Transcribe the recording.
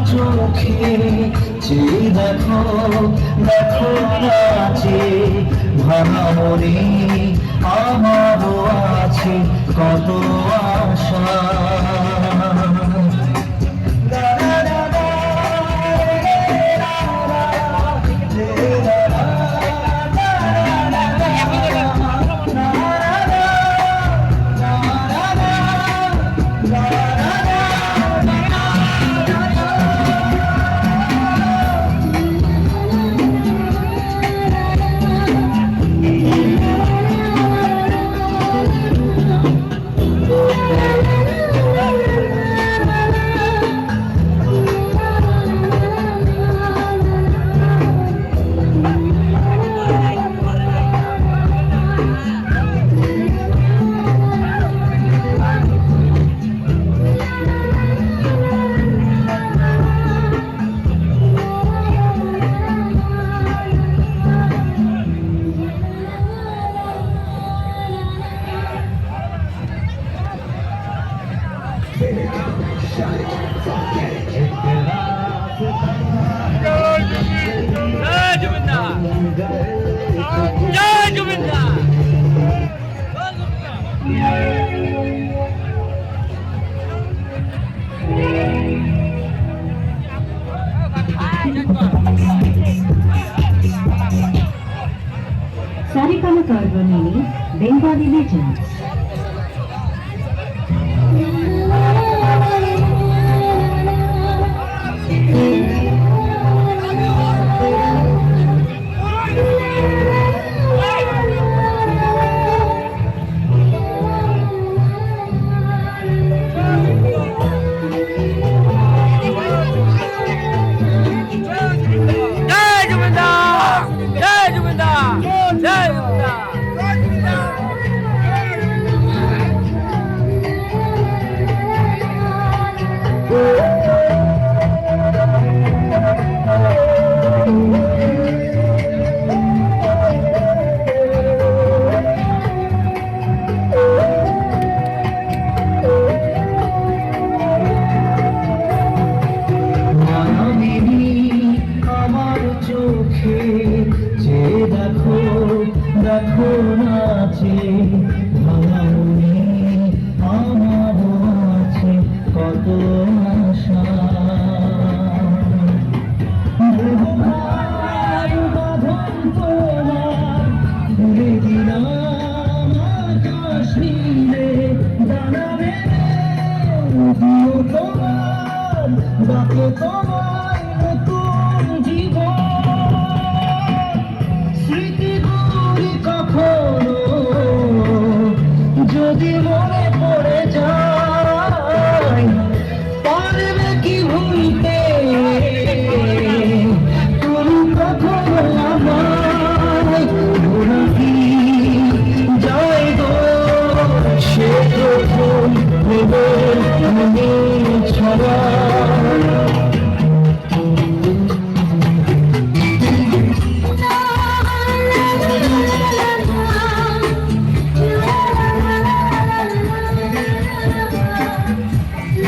চোখে যে দেখো দেখো আছে ভাঙামরি আমারও আছে কত আশা। Sarikama Karvanini, Bengali Legends. যে দেখো দেখো নাচে ভাঙামরি আমারও আছে কত আশা। ভুলে দিলাম আকাশ নীলে ডানা মেলে দিও তোমার ডাকে তোমার নতুন জীবন। স্মৃতিগুলি কখনো যদি মনে